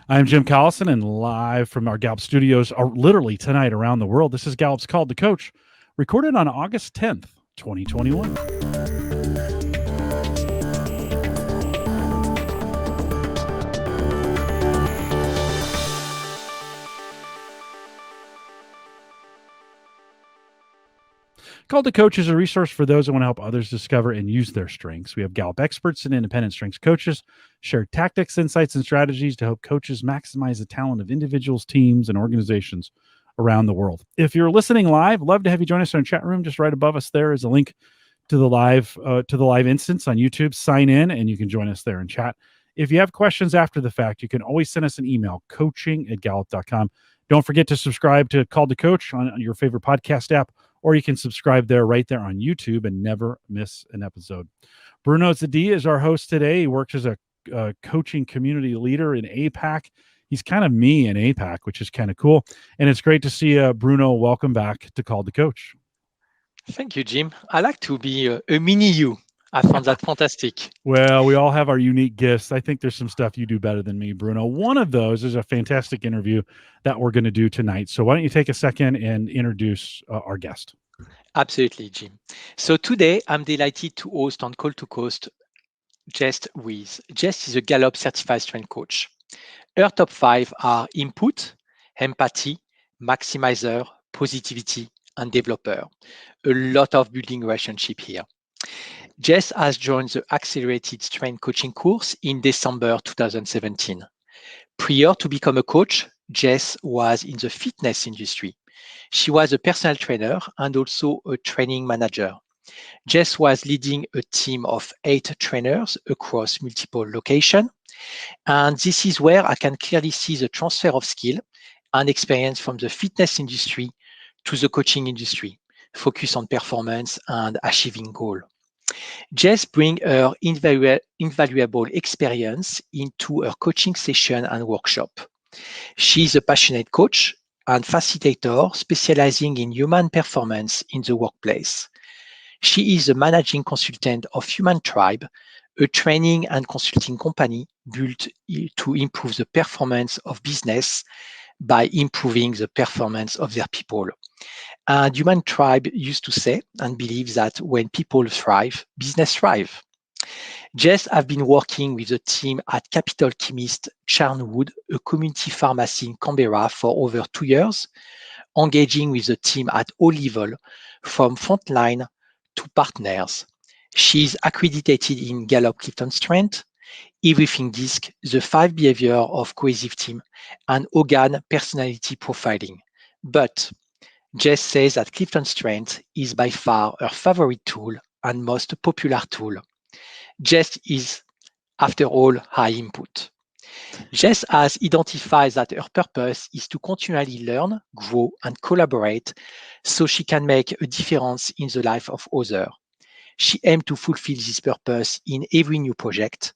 I'm Jim Collison, and live from our Gallup studios, literally tonight around the world. This is Gallup's Called the Coach, recorded on August 10th, 2021. Called to Coach is a resource for those that want to help others discover and use their strengths. We have Gallup experts and independent strengths coaches share tactics, insights, and strategies to help coaches maximize the talent of individuals, teams, and organizations around the world. If you're listening live, love to have you join us in our chat room. Just right above us there is a link to the live instance on YouTube. Sign in and you can join us there and chat. If you have questions after the fact, you can always send us an email, coaching@gallup.com. Don't forget to subscribe to Called to Coach on your favorite podcast app, or you can subscribe right there on YouTube and never miss an episode. Bruno Zadi is our host today. He works as a coaching community leader in APAC. He's kind of me in APAC, which is kind of cool. And it's great to see Bruno. Welcome back to Called to Coach. Thank you, Jim. I like to be a mini you. I found that fantastic. Well, we all have our unique gifts. I think there's some stuff you do better than me, Bruno. One of those is a fantastic interview that we're going to do tonight. So why don't you take a second and introduce our guest? Absolutely, Jim. So today, I'm delighted to host on Call to Coast Jess Weiss. Jess is a Gallup certified strength coach. Her top 5 are input, empathy, maximizer, positivity, and developer. A lot of building relationship here. Jess has joined the Accelerated Strength Coaching course in December 2017. Prior to become a coach, Jess was in the fitness industry. She was a personal trainer and also a training manager. Jess was leading a team of 8 trainers across multiple locations. And this is where I can clearly see the transfer of skill and experience from the fitness industry to the coaching industry, focus on performance and achieving goals. Jess brings her invaluable experience into her coaching session and workshop. She is a passionate coach and facilitator specializing in human performance in the workplace. She is a managing consultant of Human Tribe, a training and consulting company built to improve the performance of business by improving the performance of their people. And Human Tribe used to say and believe that when people thrive, business thrive. Jess has been working with the team at Capital Chemist Charnwood, a community pharmacy in Canberra, for over 2 years, engaging with the team at all levels, from frontline to partners. She is accredited in Gallup CliftonStrengths, Everything Disc, the 5 behavior of cohesive team, and organ personality profiling. But Jess says that CliftonStrengths is by far her favorite tool and most popular tool. Jess is, after all, high input. Jess has identified that her purpose is to continually learn, grow, and collaborate so she can make a difference in the life of others. She aims to fulfill this purpose in every new project.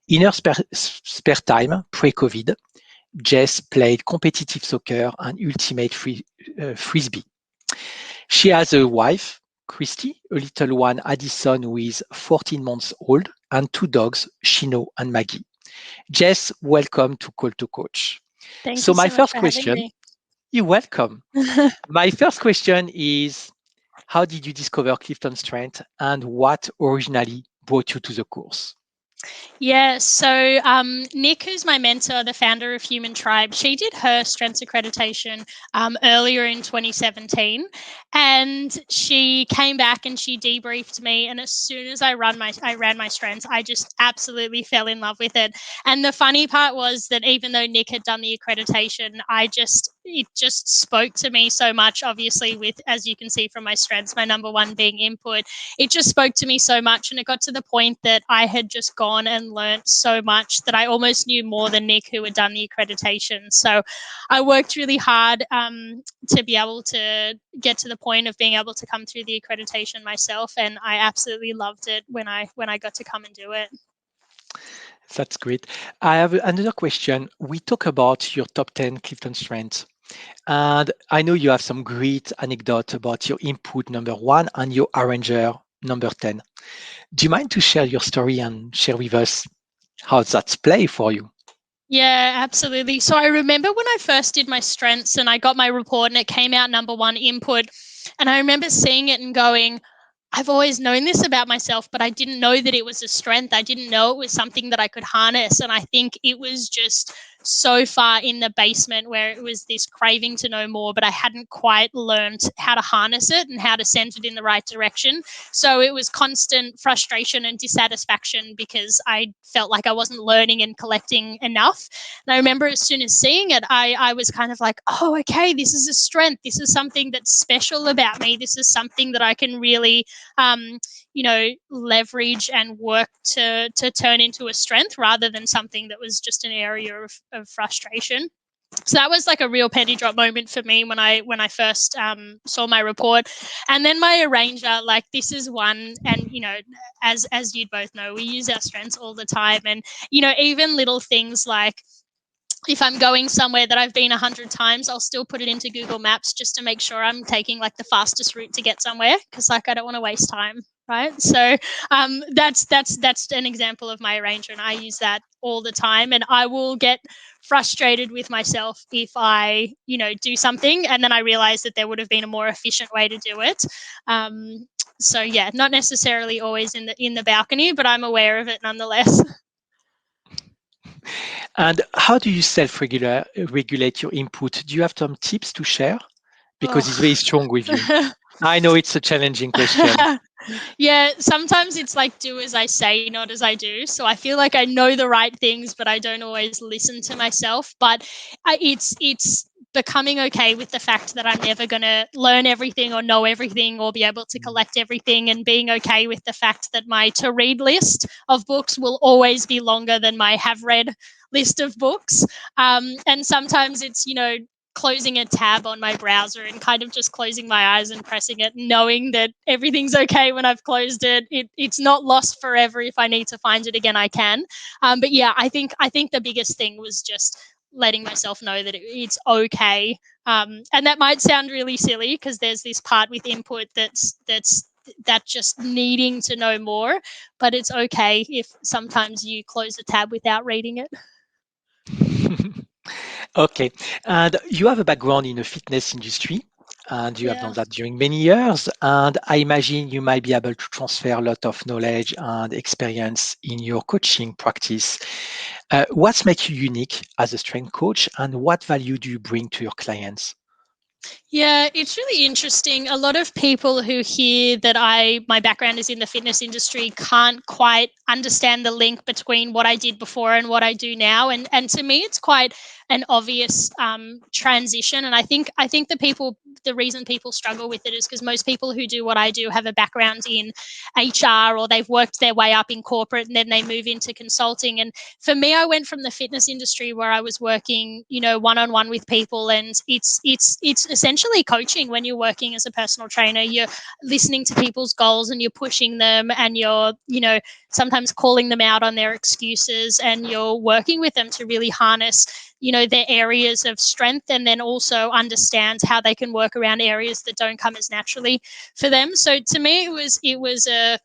In her spare time, pre-COVID, Jess played competitive soccer and ultimate frisbee. She has a wife, Christy, a little one, Addison, who is 14 months old, and 2 dogs, Shino and Maggie. Jess, welcome to Call to Coach. Thank you so my much first for question, having me. you're welcome. My first question is, how did you discover CliftonStrengths and what originally brought you to the course? Yeah, so Nick, who's my mentor, the founder of Human Tribe, she did her strengths accreditation earlier in 2017, and she came back and she debriefed me. And as soon as I ran my strengths, I just absolutely fell in love with it. And the funny part was that even though Nick had done the accreditation, it just spoke to me so much. Obviously, with, as you can see from my strengths, my number one being input, it just spoke to me so much, and it got to the point that I had just gone and learned so much that I almost knew more than Nick, who had done the accreditation. So I worked really hard to be able to get to the point of being able to come through the accreditation myself, and I absolutely loved it when I got to come and do it. That's great. I have another question. We talk about your top 10 CliftonStrengths, and I know you have some great anecdote about your input number 1 and your arranger number 10. Do you mind to share your story and share with us how that's play for you? Yeah, absolutely. So I remember when I first did my strengths and I got my report and it came out number 1 input. And I remember seeing it and going, I've always known this about myself, but I didn't know that it was a strength. I didn't know it was something that I could harness. And I think it was just so far in the basement where it was this craving to know more, but I hadn't quite learned how to harness it and how to send it in the right direction. So it was constant frustration and dissatisfaction because I felt like I wasn't learning and collecting enough. And I remember as soon as seeing it, I was kind of like, oh, okay, this is a strength. This is something that's special about me. This is something that I can really leverage and work to turn into a strength rather than something that was just an area of frustration. So that was like a real penny drop moment for me when I first saw my report. And then my arranger, like, this is one, and as you'd both know, we use our strengths all the time, and even little things like, if I'm going somewhere that I've been 100 times, I'll still put it into Google Maps just to make sure I'm taking like the fastest route to get somewhere, because like I don't want to waste time, right? So that's an example of my arrangement. I use that all the time, and I will get frustrated with myself if I do something and then I realize that there would have been a more efficient way to do it. So yeah, not necessarily always in the balcony, but I'm aware of it nonetheless. And how do you self-regulate your input? Do you have some tips to share? Because it's very strong with you. I know it's a challenging question. Yeah, sometimes it's like do as I say, not as I do. So I feel like I know the right things, but I don't always listen to myself. But it's becoming okay with the fact that I'm never going to learn everything or know everything or be able to collect everything, and being okay with the fact that my to-read list of books will always be longer than my have-read list of books. And sometimes it's, closing a tab on my browser and kind of just closing my eyes and pressing it, knowing that everything's okay when I've closed it. It's not lost forever. If I need to find it again, I can. But yeah, I think the biggest thing was just letting myself know that it's okay. And that might sound really silly because there's this part with input that's just needing to know more, but it's okay if sometimes you close a tab without reading it. Okay. And you have a background in the fitness industry, and you have done that during many years. And I imagine you might be able to transfer a lot of knowledge and experience in your coaching practice. What makes you unique as a strength coach, and what value do you bring to your clients? Yeah, it's really interesting. A lot of people who hear that my background is in the fitness industry can't quite understand the link between what I did before and what I do now. And to me, it's quite an obvious transition. And I think the reason people struggle with it is because most people who do what I do have a background in HR, or they've worked their way up in corporate and then they move into consulting. And for me, I went from the fitness industry where I was working, one-on-one with people, and it's essentially coaching. When you're working as a personal trainer, you're listening to people's goals and you're pushing them, and you're, sometimes calling them out on their excuses, and you're working with them to really harness, their areas of strength, and then also understand how they can work around areas that don't come as naturally for them. So to me, it was a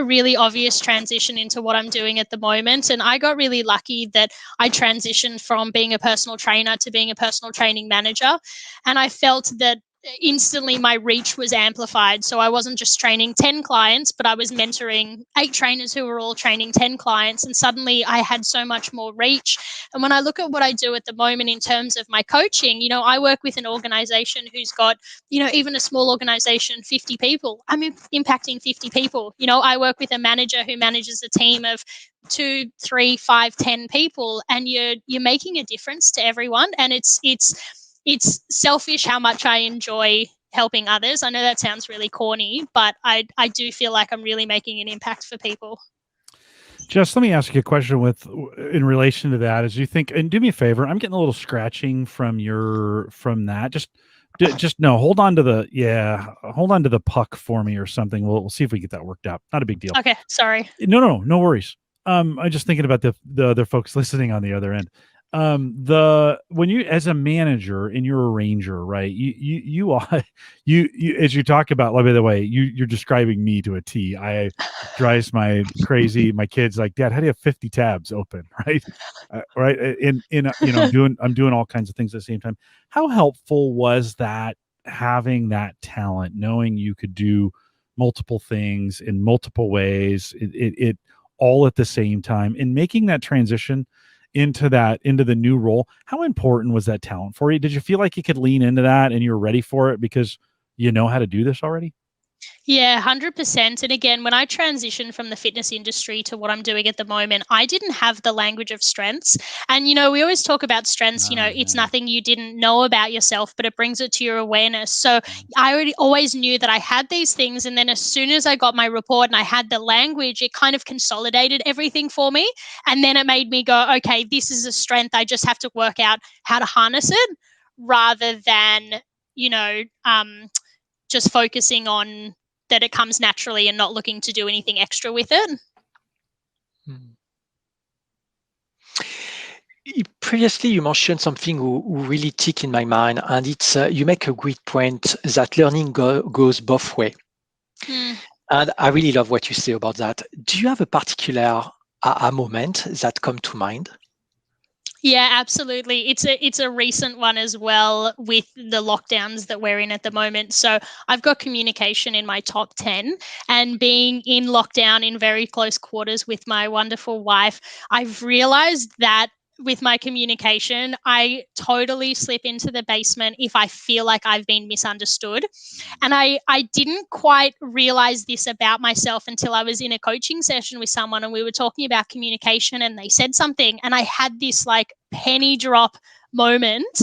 really obvious transition into what I'm doing at the moment. And I got really lucky that I transitioned from being a personal trainer to being a personal training manager. And I felt that instantly my reach was amplified. So I wasn't just training 10 clients, but I was mentoring 8 trainers who were all training 10 clients. And suddenly I had so much more reach. And when I look at what I do at the moment in terms of my coaching, I work with an organization who's got, even a small organization, 50 people. I'm impacting 50 people. I work with a manager who manages a team of 2, 3, 5, 10 people, and you're making a difference to everyone. And it's selfish how much I enjoy helping others. I know that sounds really corny, but I do feel like I'm really making an impact for people. Jess, let me ask you a question in relation to that. As you think, and do me a favor, I'm getting a little scratching from that. Just no, hold on to the puck for me or something. We'll see if we get that worked out. Not a big deal. Okay, sorry. No worries. I'm just thinking about the other folks listening on the other end. When you, as a manager and you're a ranger, right? You are, you as you talk about, by the way, you're describing me to a T. I drives my crazy. My kids like, Dad, how do you have 50 tabs open? Right. Right. I'm doing all kinds of things at the same time. How helpful was that, having that talent, knowing you could do multiple things in multiple ways, it all at the same time, and making that transition into the new role? How important was that talent for you? Did you feel like you could lean into that and you were ready for it because you know how to do this already? Yeah, 100%. And again, when I transitioned from the fitness industry to what I'm doing at the moment, I didn't have the language of strengths. And, we always talk about strengths, it's nothing you didn't know about yourself, but it brings it to your awareness. So I already always knew that I had these things. And then as soon as I got my report and I had the language, it kind of consolidated everything for me. And then it made me go, okay, this is a strength. I just have to work out how to harness it rather than, just focusing on that it comes naturally and not looking to do anything extra with it. Previously, you mentioned something who really tick in my mind, and it's you make a great point that learning goes both way. And I really love what you say about that. Do you have a particular moment that come to mind? Yeah, absolutely. It's a recent one as well with the lockdowns that we're in at the moment. So I've got communication in my top 10, and being in lockdown in very close quarters with my wonderful wife, I've realized that with my communication, I totally slip into the basement if I feel like I've been misunderstood. And I didn't quite realize this about myself until I was in a coaching session with someone and we were talking about communication and they said something and I had this like penny drop moment.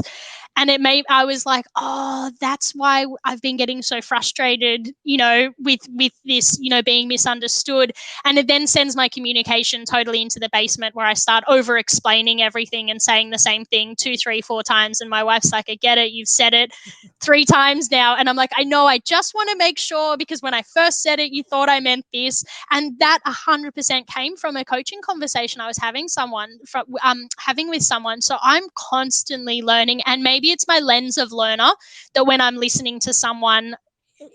And I was like, oh, that's why I've been getting so frustrated, with this, being misunderstood. And it then sends my communication totally into the basement where I start over explaining everything and saying the same thing 2, 3, 4 times. And my wife's like, I get it. You've said it 3 times now. And I'm like, I know, I just want to make sure because when I first said it, you thought I meant this. And that 100% came from a coaching conversation I was having with someone. So I'm constantly learning, and maybe it's my lens of learner that when I'm listening to someone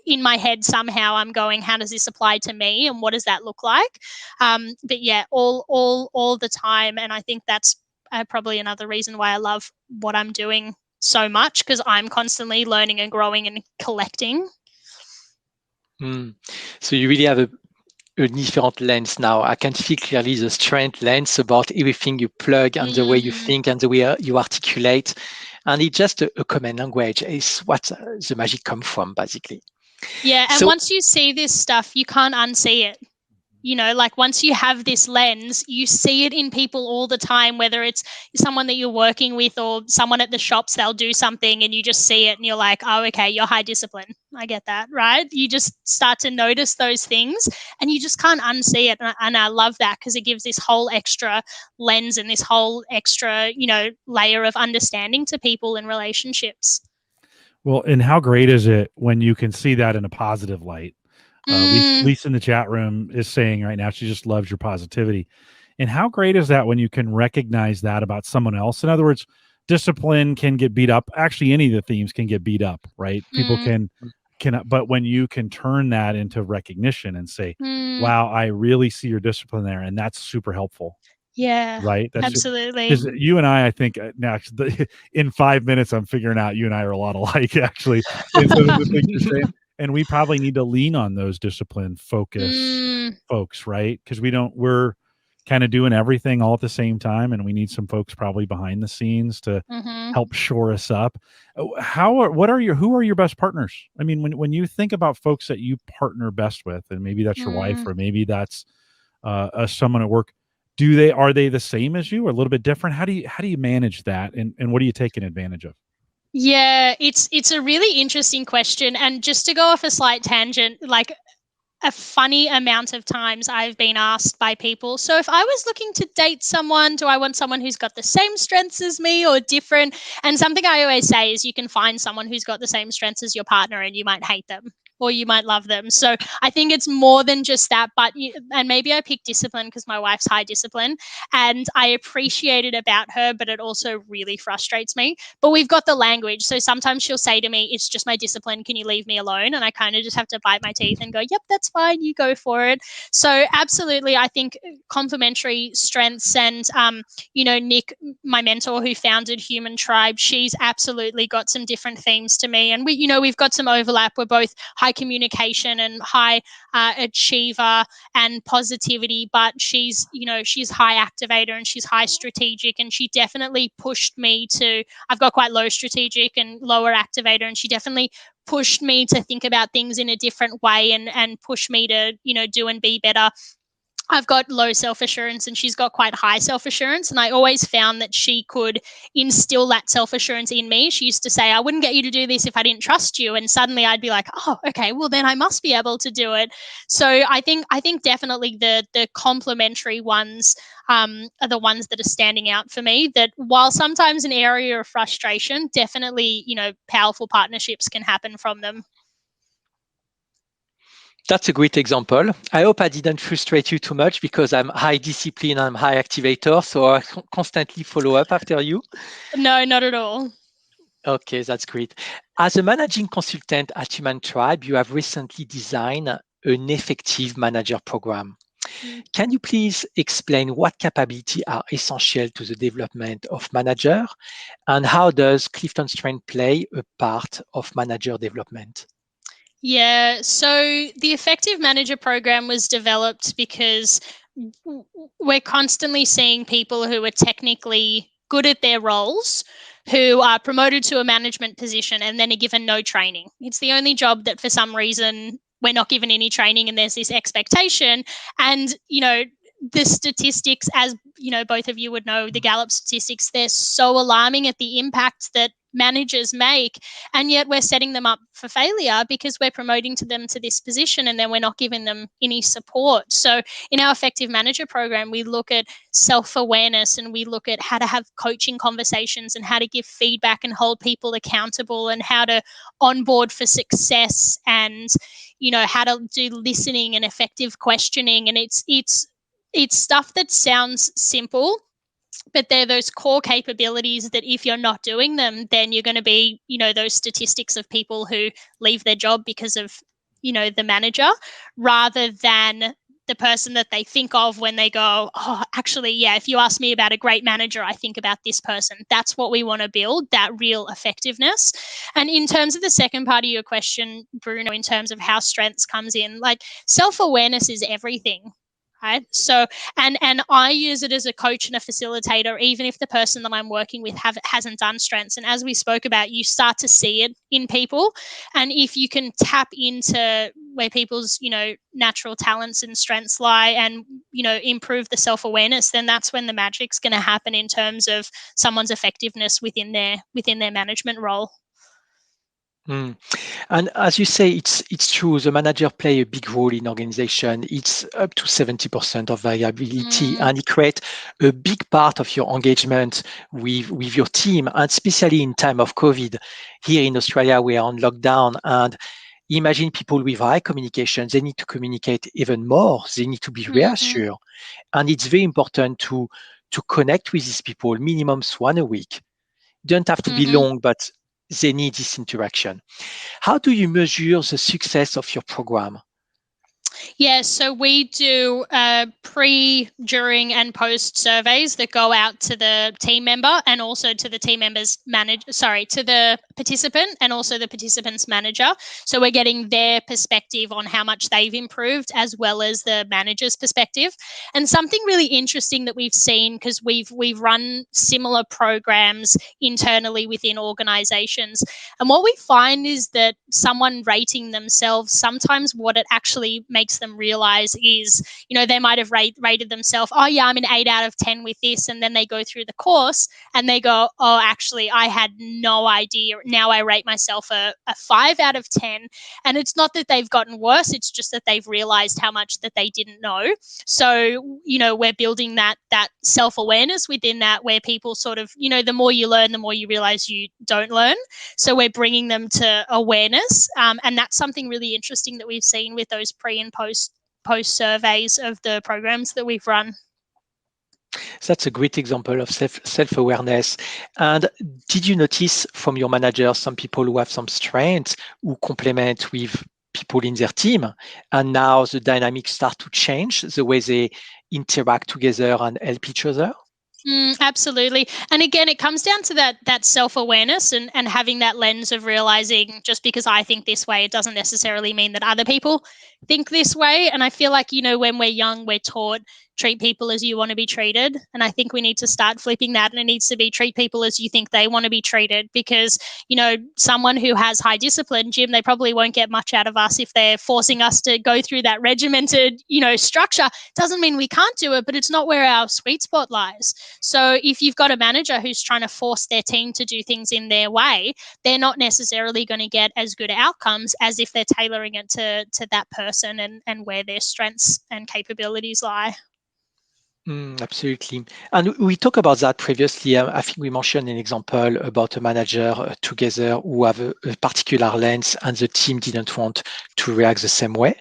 in my head, somehow I'm going, how does this apply to me and what does that look like? But yeah, all the time. And I think that's probably another reason why I love what I'm doing so much, because I'm constantly learning and growing and collecting. So you really have a different lens now. I can feel clearly the strength lens about everything you plug and the way you think and the way you articulate. And it's just a common language. It's what the magic comes from, basically. Yeah, and once you see this stuff, you can't unsee it. Like once you have this lens, you see it in people all the time, whether it's someone that you're working with or someone at the shops, they'll do something and you just see it and you're like, oh, okay, you're high discipline. I get that, right? You just start to notice those things and you just can't unsee it. And I love that because it gives this whole extra lens and this whole extra, layer of understanding to people in relationships. Well, and how great is it when you can see that in a positive light? Lisa in the chat room is saying right now she just loves your positivity. And how great is that when you can recognize that about someone else? In other words, discipline can get beat up. Actually, any of the themes can get beat up, right? People can, but when you can turn that into recognition and say, wow, I really see your discipline there. And that's super helpful. Yeah, right. That's absolutely. Because you and I think now in 5 minutes, I'm figuring out you and I are a lot alike, actually. And so the things you're saying, and we probably need to lean on those discipline focus folks, right? Because we're kind of doing everything all at the same time, and we need some folks probably behind the scenes to help shore us up. Who are your best partners? I mean, when you think about folks that you partner best with, and maybe that's your wife, or maybe that's someone at work, are they the same as you or a little bit different? How do you manage that, and what are you taking advantage of? Yeah, it's a really interesting question. And just to go off a slight tangent, like a funny amount of times I've been asked by people, so if I was looking to date someone, do I want someone who's got the same strengths as me or different? And something I always say is you can find someone who's got the same strengths as your partner and you might hate them. or you might love them. So I think it's more than just that. But and maybe I picked discipline because my wife's high discipline, and I appreciate it about her, but it also really frustrates me. But we've got the language, so sometimes she'll say to me, "It's just my discipline. Can you leave me alone?" And I kind of just have to bite my teeth and go, "Yep, that's fine. You go for it." So absolutely, I think complementary strengths, and Nick, my mentor who founded Human Tribe, she's absolutely got some different themes to me, and we've got some overlap. We're both high communication and high achiever and positivity, but she's high activator and she's high strategic, and she definitely pushed me to. I've got quite low strategic and lower activator, and she definitely pushed me to think about things in a different way and push me to do and be better. I've got low self-assurance and she's got quite high self-assurance, and I always found that she could instill that self-assurance in me. She used to say, "I wouldn't get you to do this if I didn't trust you," and suddenly I'd be like, "Oh, okay, well then I must be able to do it." So I think definitely the complementary ones are the ones that are standing out for me, that while sometimes an area of frustration, definitely powerful partnerships can happen from them. That's a great example. I hope I didn't frustrate you too much, because I'm high discipline, I'm high activator, so I constantly follow up after you. No, not at all. Okay, that's great. As a managing consultant at Human Tribe, you have recently designed an effective manager program. Can you please explain what capabilities are essential to the development of manager, and how does CliftonStrengths play a part of manager development? Yeah, so the Effective Manager program was developed because we're constantly seeing people who are technically good at their roles, who are promoted to a management position and then are given no training. It's the only job that for some reason we're not given any training, and there's this expectation. And, the statistics, as both of you would know, the Gallup statistics, they're so alarming at the impact that managers make, and yet we're setting them up for failure because we're promoting them to this position and then we're not giving them any support. So in our Effective Manager program, we look at self-awareness, and we look at how to have coaching conversations and how to give feedback and hold people accountable, and how to onboard for success, and how to do listening and effective questioning. And it's stuff that sounds simple, but they're those core capabilities that if you're not doing them, then you're going to be, those statistics of people who leave their job because of, the manager, rather than the person that they think of when they go, "Oh, actually, yeah, if you ask me about a great manager, I think about this person." That's what we want to build, that real effectiveness. And in terms of the second part of your question, Bruno, in terms of how strengths comes in, like self-awareness is everything. Right. So, and I use it as a coach and a facilitator, even if the person that I'm working with hasn't done strengths. And as we spoke about, you start to see it in people. And if you can tap into where people's, natural talents and strengths lie, and, improve the self-awareness, then that's when the magic's going to happen in terms of someone's effectiveness within their management role. Mm. And as you say, it's true. The manager play a big role in organization. It's up to 70% of variability, and it creates a big part of your engagement with your team, and especially in time of COVID. Here in Australia, we are on lockdown, and imagine people with high communication. They need to communicate even more. They need to be reassured, and it's very important to connect with these people, minimum one a week. Don't have to be long, but they need this interaction. How do you measure the success of your program? Yeah, so we do pre, during, and post surveys that go out to the team member, and also to the team member's to the participant, and also the participant's manager. So we're getting their perspective on how much they've improved, as well as the manager's perspective. And something really interesting that we've seen, because we've run similar programs internally within organizations, and what we find is that someone rating themselves, sometimes what it actually makes makes them realize is, they might have rated themselves, oh yeah, I'm an 8 out of 10 with this, and then they go through the course and they go, oh, actually I had no idea, now I rate myself a 5 out of 10. And it's not that they've gotten worse, it's just that they've realized how much that they didn't know. So we're building that self-awareness within that, where people sort of, the more you learn, the more you realize you don't learn. So we're bringing them to awareness, and that's something really interesting that we've seen with those pre and post surveys of the programs that we've run. That's a great example of self-awareness. And did you notice from your managers some people who have some strengths who complement with people in their team, and now the dynamics start to change the way they interact together and help each other? Absolutely. And again, it comes down to that self-awareness and having that lens of realizing, just because I think this way, it doesn't necessarily mean that other people think this way. And I feel like, when we're young, we're taught treat people as you want to be treated. And I think we need to start flipping that, and it needs to be treat people as you think they want to be treated, because, someone who has high discipline, Jim, they probably won't get much out of us if they're forcing us to go through that regimented, structure. Doesn't mean we can't do it, but it's not where our sweet spot lies. So if you've got a manager who's trying to force their team to do things in their way, they're not necessarily going to get as good outcomes as if they're tailoring it to that person and where their strengths and capabilities lie. Absolutely. And we talked about that previously. I think we mentioned an example about a manager together who have a particular lens and the team didn't want to react the same way.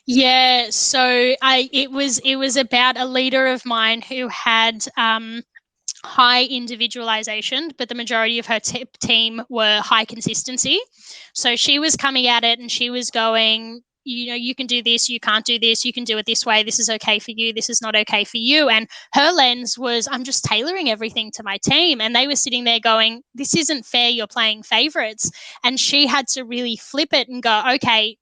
Yeah, so it was about a leader of mine who had high individualization, but the majority of her team were high consistency. So she was coming at it and she was going, you can do this, you can't do this, you can do it this way, this is okay for you, this is not okay for you. And her lens was, I'm just tailoring everything to my team. And they were sitting there going, this isn't fair, you're playing favorites. And she had to really flip it and go, okay,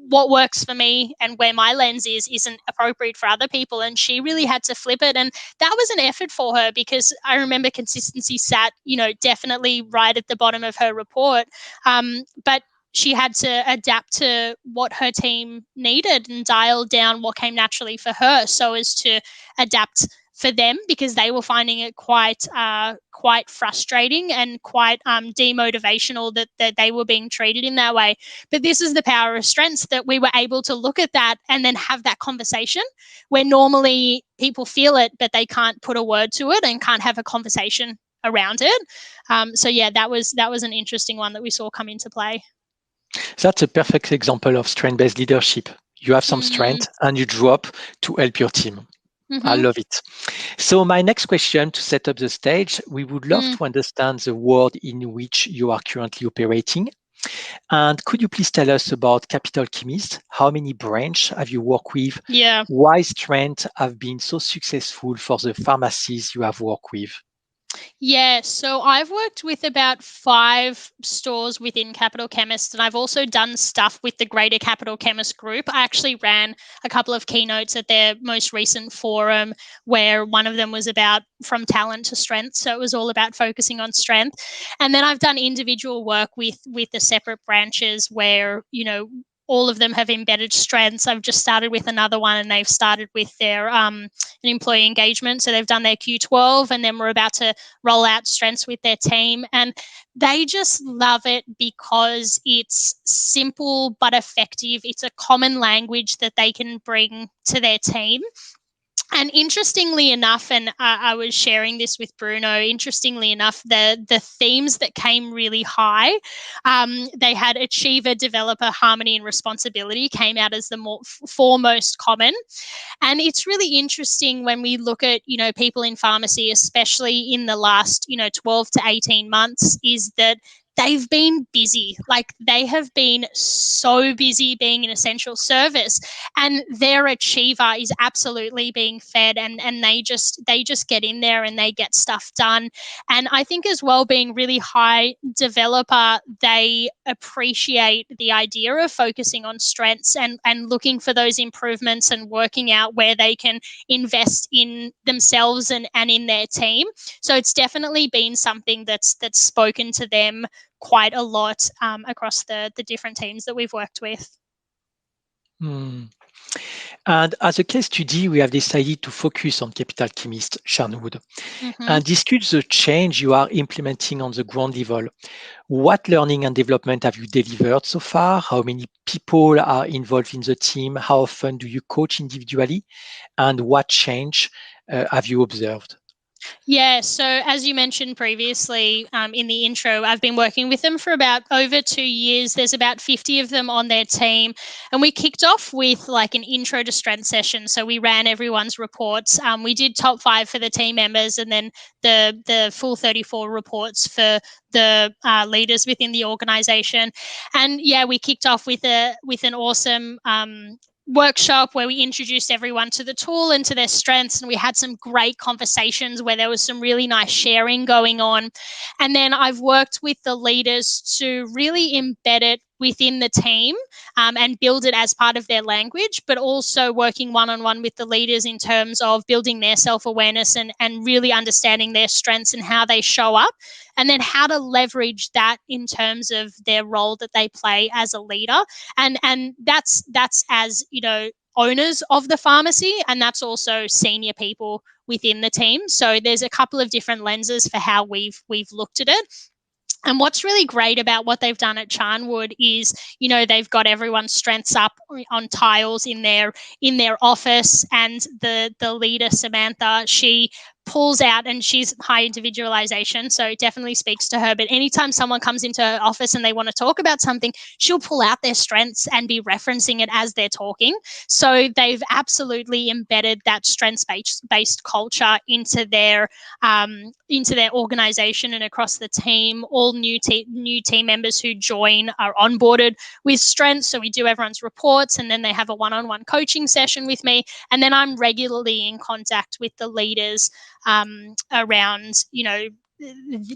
what works for me and where my lens isn't appropriate for other people. And she really had to flip it. And that was an effort for her, because I remember consistency sat, definitely right at the bottom of her report. But she had to adapt to what her team needed and dial down what came naturally for her, so as to adapt for them, because they were finding it quite frustrating and quite demotivational that they were being treated in that way. But this is the power of strengths, that we were able to look at that and then have that conversation, where normally people feel it but they can't put a word to it and can't have a conversation around it. So yeah, that was an interesting one that we saw come into play. That's a perfect example of strength-based leadership. You have some strength and you drop to help your team. I love it. So my next question, to set up the stage, we would love to understand the world in which you are currently operating. And could you please tell us about Capital Chemist? How many branches have you worked with? Yeah. Why strength have been so successful for the pharmacies you have worked with? Yeah, so I've worked with about 5 stores within Capital Chemist, and I've also done stuff with the greater Capital Chemist group. I actually ran a couple of keynotes at their most recent forum, where one of them was about from talent to strength. So it was all about focusing on strength. And then I've done individual work with the separate branches where, all of them have embedded strengths. I've just started with another one, and they've started with their an employee engagement. So they've done their Q12, and then we're about to roll out strengths with their team. And they just love it because it's simple but effective. It's a common language that they can bring to their team. And interestingly enough, and I was sharing this with Bruno, interestingly enough, the themes that came really high, they had achiever, developer, harmony, and responsibility came out as the foremost common. And it's really interesting when we look at, people in pharmacy, especially in the last, 12 to 18 months, is that they've been busy. Like, they have been so busy being an essential service, and their achiever is absolutely being fed, and they just get in there and they get stuff done. And I think as well, being really high developer, they appreciate the idea of focusing on strengths and looking for those improvements and working out where they can invest in themselves and in their team. So it's definitely been something that's spoken to them quite a lot across the different teams that we've worked with. And as a case study, we have decided to focus on capital chemist Sherwood Mhm. and discuss the change you are implementing on the ground level. What learning and development have you delivered so far? How many people are involved in the team? How often do you coach individually? And what change have you observed? Yeah, so as you mentioned previously in the intro, I've been working with them for about over 2 years. There's about 50 of them on their team. And we kicked off with like an intro to strength session. So we ran everyone's reports. We did top 5 for the team members and then the full 34 reports for the leaders within the organization. And yeah, we kicked off with an awesome workshop where we introduced everyone to the tool and to their strengths, and we had some great conversations where there was some really nice sharing going on. And then I've worked with the leaders to really embed it within the team and build it as part of their language, but also working one-on-one with the leaders in terms of building their self-awareness and really understanding their strengths and how they show up, and then how to leverage that in terms of their role that they play as a leader. And that's as owners of the pharmacy, and that's also senior people within the team. So there's a couple of different lenses for how we've looked at it. And what's really great about what they've done at Charnwood is, they've got everyone's strengths up on tiles in their office, and the leader, Samantha, she pulls out, and she's high individualization, so it definitely speaks to her. But anytime someone comes into her office and they want to talk about something, she'll pull out their strengths and be referencing it as they're talking. So they've absolutely embedded that strengths-based culture into their organization and across the team. All new team members who join are onboarded with strengths. So we do everyone's reports, and then they have a one-on-one coaching session with me. And then I'm regularly in contact with the leaders around,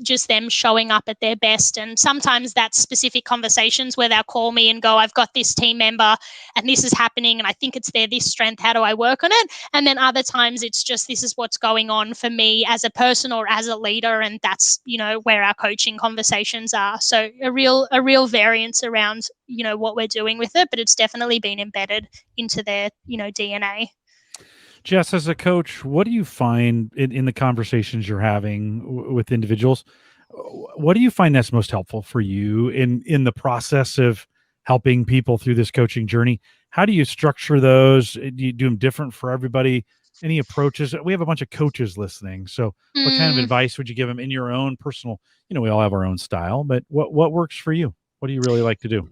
just them showing up at their best. And sometimes that's specific conversations where they'll call me and go, I've got this team member and this is happening and I think it's this strength. How do I work on it? And then other times it's just, this is what's going on for me as a person or as a leader. And that's, where our coaching conversations are. So a real variance around, what we're doing with it, but it's definitely been embedded into their, DNA. Jess, as a coach, what do you find in the conversations you're having with individuals? What do you find that's most helpful for you in the process of helping people through this coaching journey? How do you structure those? Do you do them different for everybody? Any approaches? We have a bunch of coaches listening. So what kind of advice would you give them in your own personal, we all have our own style, but what works for you? What do you really like to do?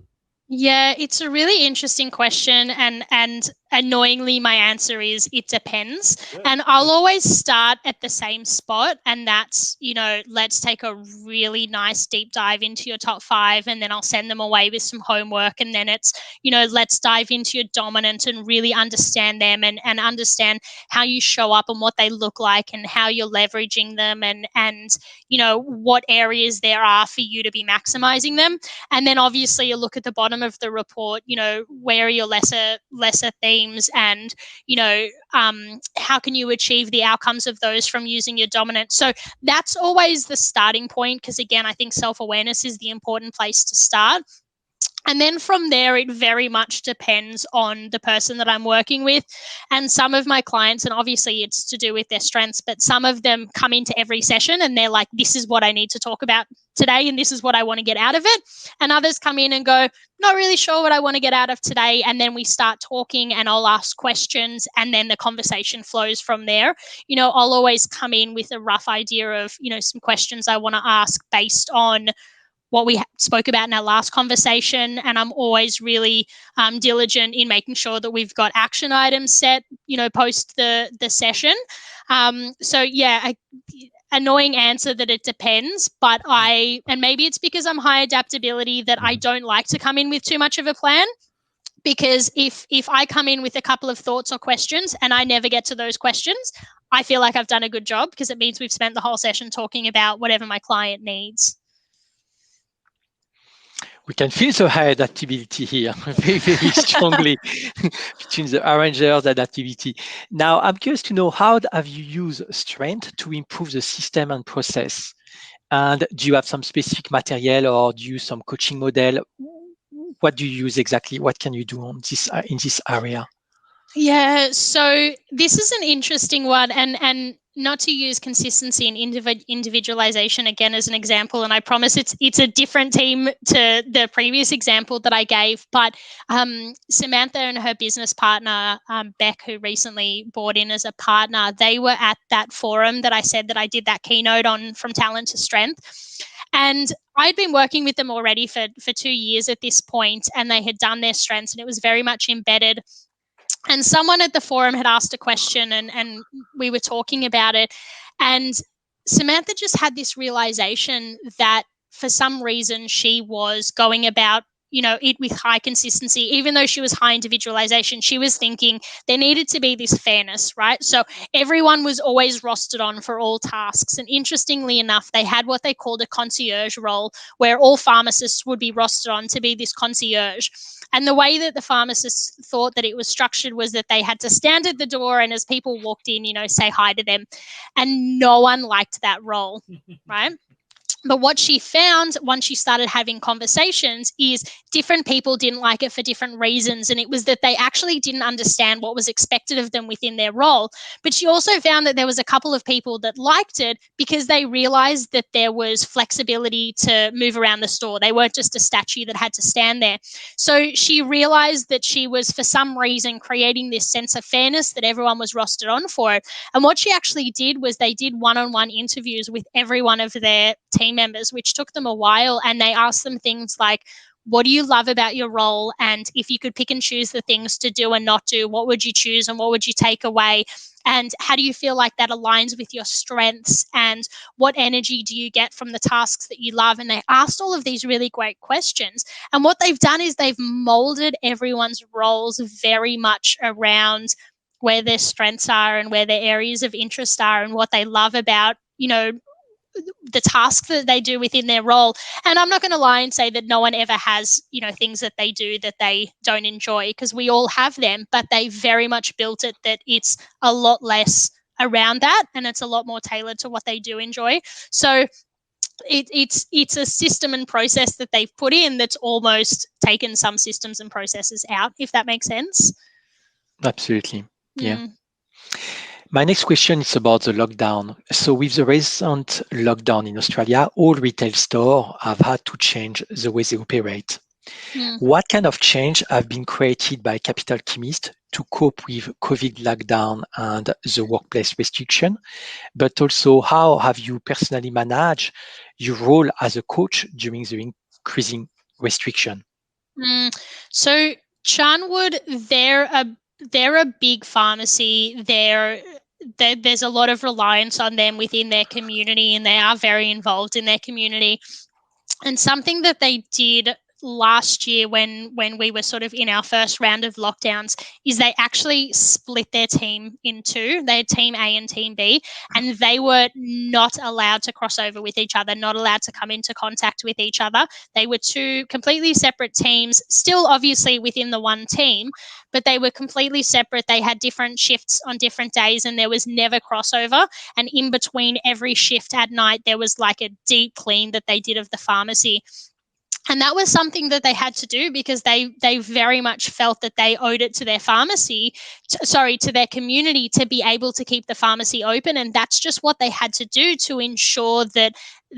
Yeah, it's a really interesting question, and annoyingly my answer is it depends. And I'll always start at the same spot, and that's, let's take a really nice deep dive into your top 5, and then I'll send them away with some homework, and then it's, let's dive into your dominant and really understand them and understand how you show up and what they look like and how you're leveraging them, and what areas there are for you to be maximizing them. And then obviously you look at the bottom of the report, where are your lesser themes, and how can you achieve the outcomes of those from using your dominant. So that's always the starting point, because again, I think self-awareness is the important place to start. And then from there, it very much depends on the person that I'm working with. And some of my clients, and obviously it's to do with their strengths, but some of them come into every session and they're like, this is what I need to talk about today, and this is what I want to get out of it. And others come in and go, not really sure what I want to get out of today. And then we start talking, and I'll ask questions, and then the conversation flows from there. I'll always come in with a rough idea of, some questions I want to ask based on what we spoke about in our last conversation. And I'm always really diligent in making sure that we've got action items set, post the session. So yeah, annoying answer that it depends, but and maybe it's because I'm high adaptability that I don't like to come in with too much of a plan. Because if I come in with a couple of thoughts or questions and I never get to those questions, I feel like I've done a good job, because it means we've spent the whole session talking about whatever my client needs. We can feel the high adaptability here very, very strongly between the arranger's adaptability. Now, I'm curious to know, how have you used strength to improve the system and process? And do you have some specific material, or do you use some coaching model? what do you use exactly? What can you do on this in this area? Yeah, so this is an interesting one, and not to use consistency and individualization again as an example, and I promise it's a different team to the previous example that I gave, but Samantha and her business partner, Beck, who recently bought in as a partner, they were at that forum that I said that I did that keynote on, From Talent to Strength. And I'd been working with them already for 2 years at this point, and they had done their strengths, and it was very much embedded. And someone at the forum had asked a question, and we were talking about it. And Samantha just had this realization that for some reason she was going about it with high consistency, even though she was high individualization. She was thinking there needed to be this fairness, right? So everyone was always rostered on for all tasks. And interestingly enough, they had what they called a concierge role, where all pharmacists would be rostered on to be this concierge. And the way that the pharmacists thought that it was structured was that they had to stand at the door, and as people walked in, say hi to them. And no one liked that role, right? But what she found once she started having conversations is different people didn't like it for different reasons. And it was that they actually didn't understand what was expected of them within their role. But she also found that there was a couple of people that liked it because they realized that there was flexibility to move around the store. They weren't just a statue that had to stand there. So she realized that she was, for some reason, creating this sense of fairness that everyone was rostered on for. And what she actually did was they did one-on-one interviews with every one of their team members, which took them a while. And they asked them things like, what do you love about your role? And if you could pick and choose the things to do and not do, what would you choose and what would you take away? And how do you feel like that aligns with your strengths? And what energy do you get from the tasks that you love? And they asked all of these really great questions. And what they've done is they've molded everyone's roles very much around where their strengths are and where their areas of interest are and what they love about, the tasks that they do within their role. And I'm not going to lie and say that no one ever has, things that they do that they don't enjoy, because we all have them, but they very much built it that it's a lot less around that and it's a lot more tailored to what they do enjoy. So it's a system and process that they've put in that's almost taken some systems and processes out, if that makes sense. Absolutely. Yeah. My next question is about the lockdown. So with the recent lockdown in Australia, all retail stores have had to change the way they operate. What kind of change have been created by Capital Chemist to cope with COVID lockdown and the workplace restriction? But also, how have you personally managed your role as a coach during the increasing restriction? So Charnwood, they're a big pharmacy. There's a lot of reliance on them within their community, and they are very involved in their community. And something that they did last year when we were sort of in our first round of lockdowns is they actually split their team in two. They had team A and team B, and they were not allowed to cross over with each other, not allowed to come into contact with each other. They were two completely separate teams, still obviously within the one team, but they were completely separate. They had different shifts on different days, and there was never crossover. And in between every shift at night, there was like a deep clean that they did of the pharmacy. And that was something that they had to do because they very much felt that they owed it to their to their community to be able to keep the pharmacy open. And that's just what they had to do to ensure that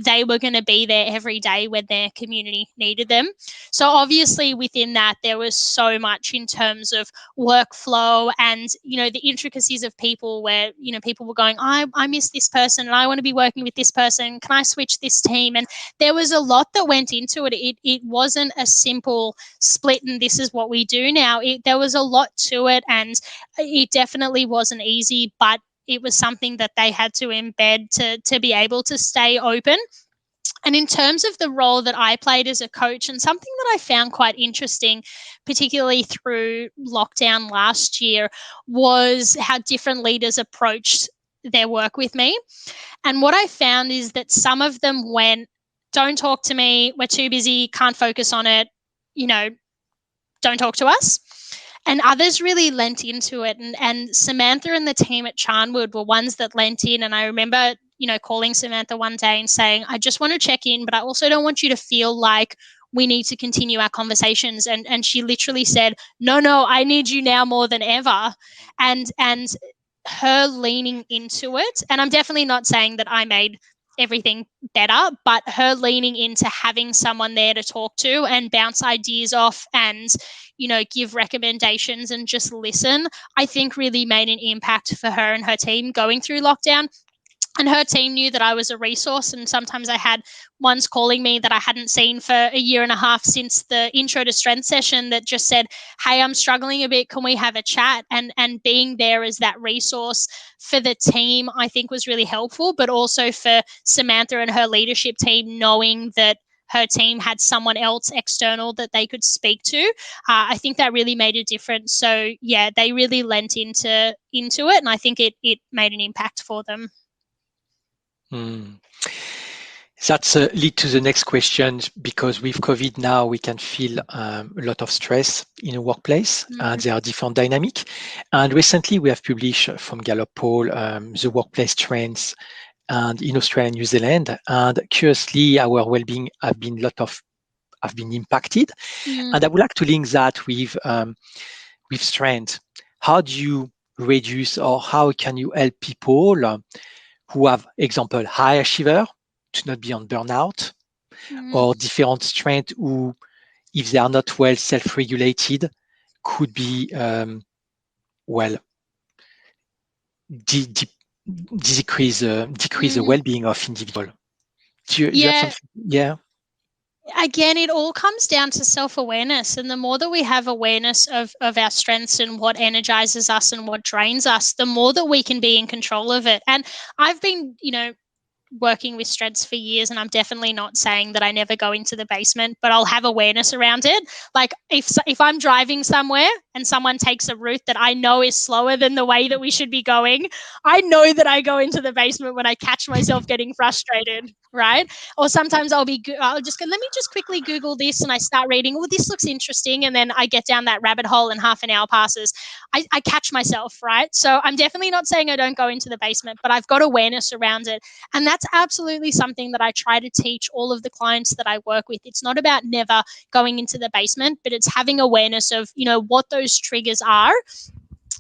they were going to be there every day when their community needed them. So obviously within that, there was so much in terms of workflow and, the intricacies of people where, people were going, I miss this person and I want to be working with this person. Can I switch this team? And there was a lot that went into it. It wasn't a simple split and this is what we do now. There was a lot to it, and it definitely wasn't easy, but it was something that they had to embed to be able to stay open. And in terms of the role that I played as a coach, and something that I found quite interesting, particularly through lockdown last year, was how different leaders approached their work with me. And what I found is that some of them went, don't talk to me, we're too busy, can't focus on it, don't talk to us. And others really lent into it. And Samantha and the team at Charnwood were ones that lent in. And I remember, calling Samantha one day and saying, I just want to check in, but I also don't want you to feel like we need to continue our conversations. And she literally said, no, I need you now more than ever. And her leaning into it, and I'm definitely not saying that I made everything better, but her leaning into having someone there to talk to and bounce ideas off and, give recommendations and just listen, I think really made an impact for her and her team going through lockdown. And her team knew that I was a resource. And sometimes I had ones calling me that I hadn't seen for a year and a half since the intro to strength session that just said, hey, I'm struggling a bit. Can we have a chat? And being there as that resource for the team, I think was really helpful, but also for Samantha and her leadership team, knowing that her team had someone else external that they could speak to. I think that really made a difference. So yeah, they really lent into it. And I think it made an impact for them. That's lead to the next question, because with COVID now, we can feel a lot of stress in a workplace, and there are different dynamics. And recently, we have published from Gallup poll the workplace trends, and in Australia and New Zealand. And curiously, our well-being have been impacted. And I would like to link that with strength. How do you reduce, or how can you help people who have, example, high achiever, to not be on burnout, or different strength who, if they are not well self-regulated, could be decrease the well-being of individual. Do you have something? Yeah. Again, it all comes down to self-awareness. And the more that we have awareness of our strengths and what energizes us and what drains us, the more that we can be in control of it. And I've been, working with strengths for years, and I'm definitely not saying that I never go into the basement, but I'll have awareness around it. Like if I'm driving somewhere and someone takes a route that I know is slower than the way that we should be going, I know that I go into the basement when I catch myself getting frustrated, right? Or sometimes I'll just go, let me just quickly Google this, and I start reading, oh, this looks interesting, and then I get down that rabbit hole and half an hour passes. I catch myself, right? So I'm definitely not saying I don't go into the basement, but I've got awareness around it. And that's absolutely something that I try to teach all of the clients that I work with. It's not about never going into the basement, but it's having awareness of, what those triggers are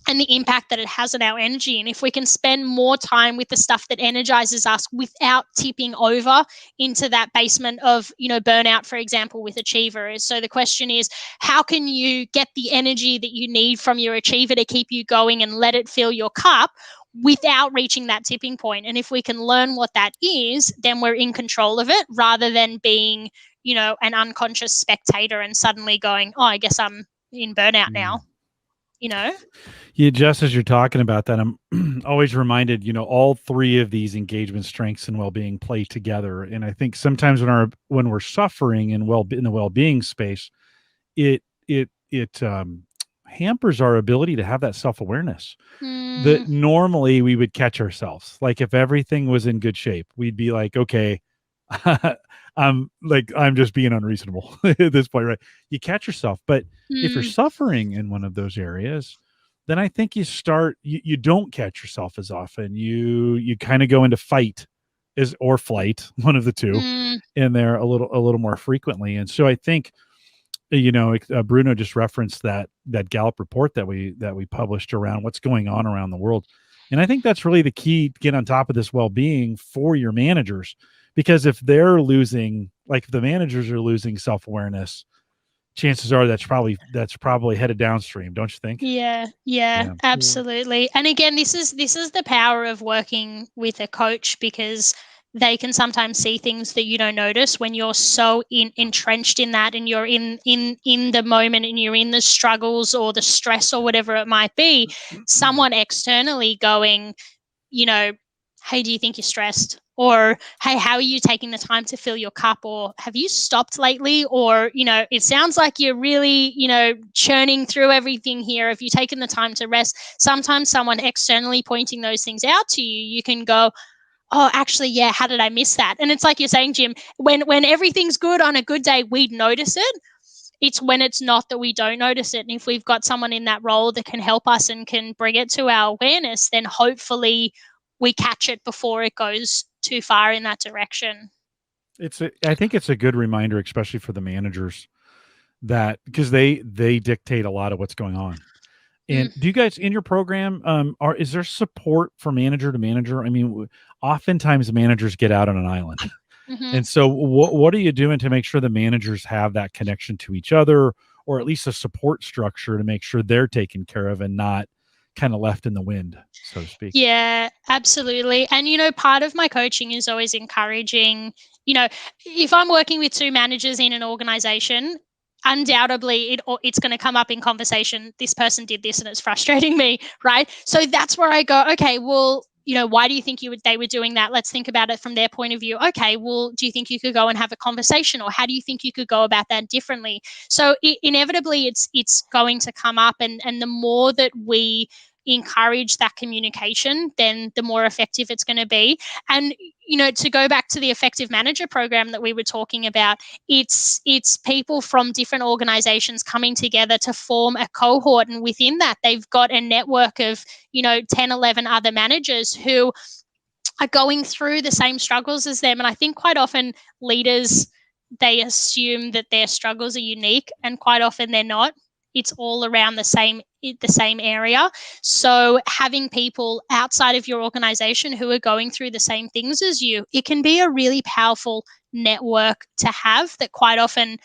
and the impact that it has on our energy. And if we can spend more time with the stuff that energizes us without tipping over into that basement of, burnout, for example, with achievers. So the question is, how can you get the energy that you need from your achiever to keep you going and let it fill your cup without reaching that tipping point? And if we can learn what that is, then we're in control of it, rather than being, an unconscious spectator and suddenly going, oh, I guess I'm in burnout now. Yeah, Jess, as you're talking about that, I'm always reminded, all three of these engagement strengths and well-being play together. And I think sometimes when we're suffering in the well-being space, it hampers our ability to have that self-awareness that normally we would catch ourselves. Like if everything was in good shape, we'd be like, okay, I'm just being unreasonable at this point, right? You catch yourself, but if you're suffering in one of those areas, then I think you don't catch yourself as often. You kind of go into fight or flight, one of the two, in there a little more frequently. And so I think, Bruno just referenced that Gallup report that we published around what's going on around the world. And I think that's really the key to get on top of this well-being for your managers, because if they're losing, like if the managers are losing self-awareness, chances are that's probably headed downstream, don't you think? Yeah, absolutely. And again, this is the power of working with a coach, because they can sometimes see things that you don't notice when you're so entrenched in that, and you're in the moment, and you're in the struggles or the stress or whatever it might be. Someone externally going, hey, do you think you're stressed? Or, hey, how are you taking the time to fill your cup? Or have you stopped lately? Or, it sounds like you're really, churning through everything here. Have you taken the time to rest? Sometimes someone externally pointing those things out to you, you can go, oh, actually, yeah, how did I miss that? And it's like you're saying, Jim, when everything's good on a good day, we'd notice it. It's when it's not that we don't notice it. And if we've got someone in that role that can help us and can bring it to our awareness, then hopefully we catch it before it goes too far in that direction. I think it's a good reminder, especially for the managers, that because they dictate a lot of what's going on. And do you guys in your program is there support for manager to manager? I mean, oftentimes managers get out on an island. Mhm. And so what are you doing to make sure the managers have that connection to each other, or at least a support structure to make sure they're taken care of and not kind of left in the wind, so to speak? Yeah, absolutely. And, part of my coaching is always encouraging, if I'm working with two managers in an organization, undoubtedly it's going to come up in conversation. This person did this and it's frustrating me, right? So that's where I go, okay, well, why do you think they were doing that? Let's think about it from their point of view. Okay, well, do you think you could go and have a conversation, or how do you think you could go about that differently? So inevitably it's going to come up, and the more that we encourage that communication, then the more effective it's going to be. And to go back to the effective manager program that we were talking about, it's people from different organizations coming together to form a cohort, and within that they've got a network of 10, 11 other managers who are going through the same struggles as them. And I think quite often leaders, they assume that their struggles are unique, and quite often they're not. It's all around the same area. So having people outside of your organization who are going through the same things as you, it can be a really powerful network to have that quite often,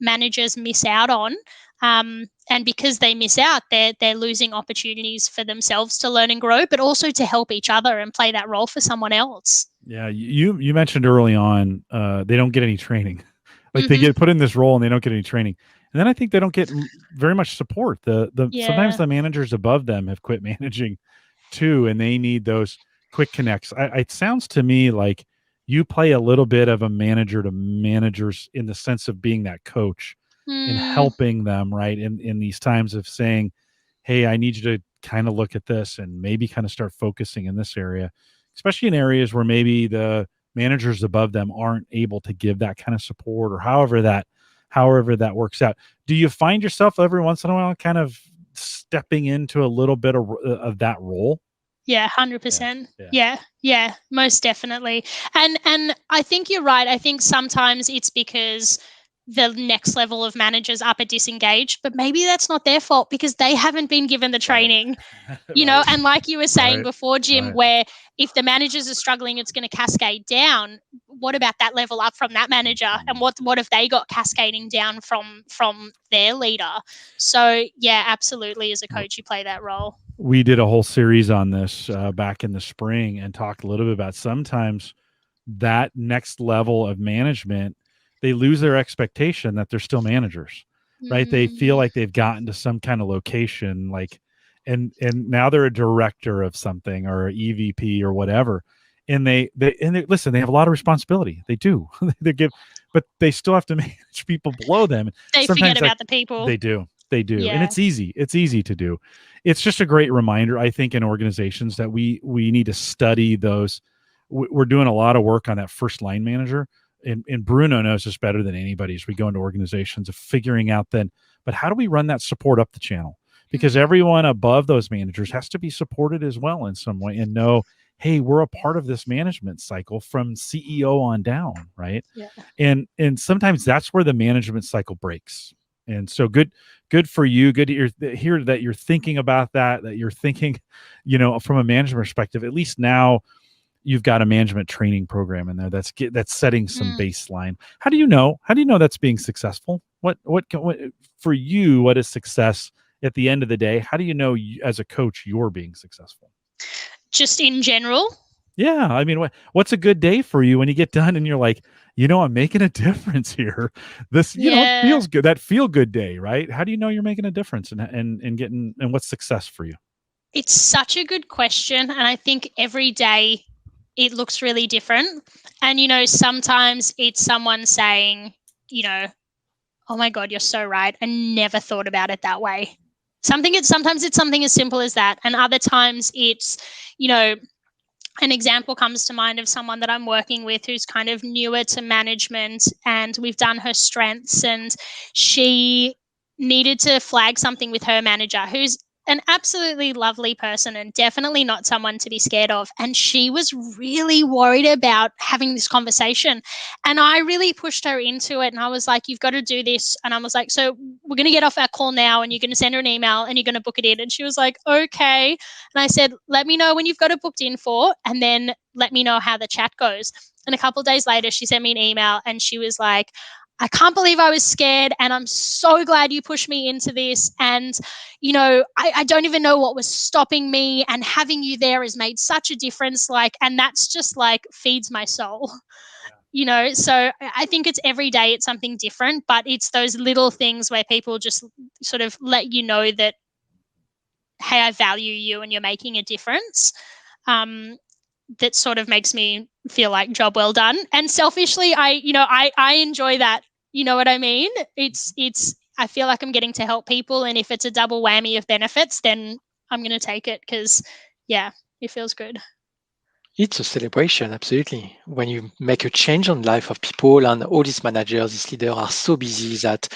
managers miss out on. And because they miss out, they're losing opportunities for themselves to learn and grow, but also to help each other and play that role for someone else. Yeah, you mentioned early on they don't get any training. Like they Mhm. get put in this role and they don't get any training. And then I think they don't get very much support. Sometimes Yeah. the managers above them have quit managing too, and they need those quick connects. It sounds to me like you play a little bit of a manager to managers in the sense of being that coach and Mm, helping them, right? In these times of saying, hey, I need you to kind of look at this and maybe kind of start focusing in this area, especially in areas where maybe the managers above them aren't able to give that kind of support, or however that works out. Do you find yourself every once in a while kind of stepping into a little bit of that role? yeah, 100%. Yeah. Yeah, most definitely. And I think you're right. I think sometimes it's because the next level of managers up are disengaged, but maybe that's not their fault because they haven't been given the training. Right. And like you were saying Right. before, Jim, Right. where if the managers are struggling, it's going to cascade down. What about that level up from that manager? And what have they got cascading down from their leader? So yeah, absolutely, as a coach, you play that role. We did a whole series on this back in the spring and talked a little bit about sometimes that next level of management, they lose their expectation that they're still managers, right? They feel like they've gotten to some kind of location, like, and now they're a director of something or an EVP or whatever. And they listen, they have a lot of responsibility. They do. But they still have to manage people below them. They forget Sometimes about the people. they do. They do. And Yeah. it's easy. It's easy to do. It's just a great reminder, I think, in organizations that we need to study those. We're doing a lot of work on that first line manager, and Bruno knows this better than anybody as we go into organizations of figuring out then, but how do we run that support up the channel? Because everyone above those managers has to be supported as well in some way and know, hey, we're a part of this management cycle from CEO on down, right? Yeah. And sometimes that's where the management cycle breaks. And so good for you. Good to hear that you're thinking about that you're thinking, from a management perspective. At least now you've got a management training program in there that's setting some baseline. How do you know that's being successful? What for you, what is success at the end of the day? How do you know as a coach you're being successful? Just in general? Yeah, I mean, what's a good day for you when you get done and you're like, I'm making a difference here. This, Yeah. feels good. That feel good day, right? How do you know you're making a difference and getting, and what's success for you? It's such a good question. And I think every day it looks really different. And, sometimes it's someone saying, oh my God, you're so right. I never thought about it that way. Sometimes it's something as simple as that. And other times it's, an example comes to mind of someone that I'm working with who's kind of newer to management, and we've done her strengths, and she needed to flag something with her manager who's an absolutely lovely person and definitely not someone to be scared of. And she was really worried about having this conversation. And I really pushed her into it. And I was like, you've got to do this. And I was like, so we're going to get off our call now and you're going to send her an email and you're going to book it in. And she was like, okay. And I said, let me know when you've got it booked in for, and then let me know how the chat goes. And a couple of days later, she sent me an email and she was like, I can't believe I was scared, and I'm so glad you pushed me into this. And, you know, I don't even know what was stopping me, and having you there has made such a difference. Like, and that's just like feeds my soul, you know? So I think it's every day it's something different, but it's those little things where people just sort of let you know that, hey, I value you and you're making a difference. That sort of makes me feel like job well done. And selfishly, I enjoy that. You know what I mean? It's I feel like I'm getting to help people, and if it's a double whammy of benefits, then I'm going to take it because, yeah, it feels good. It's a celebration, absolutely. When you make a change on the life of people, and all these managers, these leaders are so busy that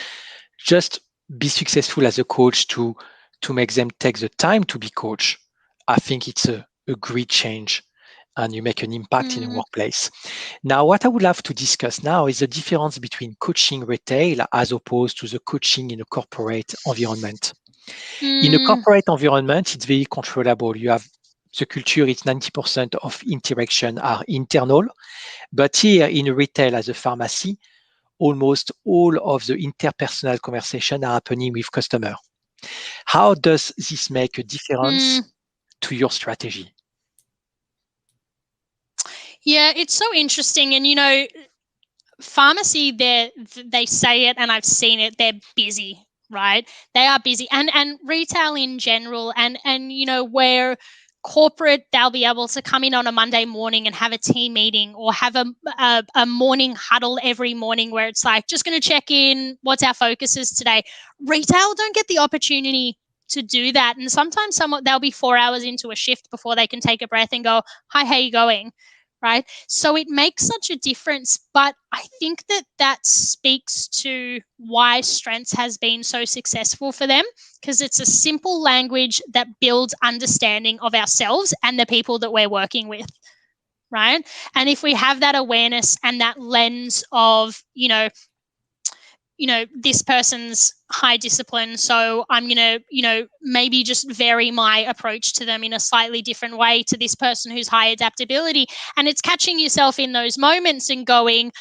just be successful as a coach to make them take the time to be coach. I think it's a great change, and you make an impact in the workplace. Now, what I would love to discuss now is the difference between coaching retail as opposed to the coaching in a corporate environment. In a corporate environment, it's very controllable. You have the culture, it's 90% of interaction are internal. But here in retail as a pharmacy, almost all of the interpersonal conversation are happening with customer. How does this make a difference to your strategy? Yeah, it's so interesting. And, you know, pharmacy, they say it, and I've seen it, they're busy, right? They are busy. And retail in general, and you know, where corporate, they'll be able to come in on a Monday morning and have a team meeting, or have a morning huddle every morning where it's like, just going to check in, what's our focuses today. Retail don't get the opportunity to do that. And sometimes they'll be 4 hours into a shift before they can take a breath and go, hi, how you going? Right? So it makes such a difference. But I think that speaks to why Strengths has been so successful for them, because it's a simple language that builds understanding of ourselves and the people that we're working with. Right? And if we have that awareness and that lens of, you know, this person's high discipline, so I'm going to, maybe just vary my approach to them in a slightly different way to this person who's high adaptability. And it's catching yourself in those moments and going,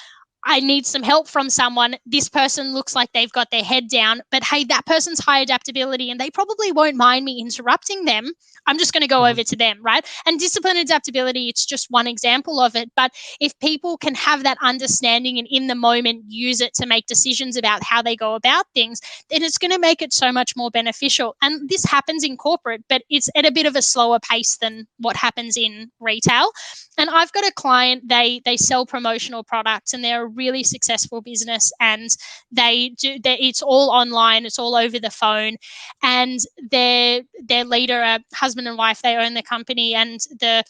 I need some help from someone. This person looks like they've got their head down, but hey, that person's high adaptability and they probably won't mind me interrupting them. I'm just going to go over to them, right? And discipline and adaptability, it's just one example of it. But if people can have that understanding and in the moment use it to make decisions about how they go about things, then it's going to make it so much more beneficial. And this happens in corporate, but it's at a bit of a slower pace than what happens in retail. And I've got a client, they sell promotional products, and they're a really successful business, and it's all online, it's all over the phone. And their leader, a husband and wife, they own the company, and the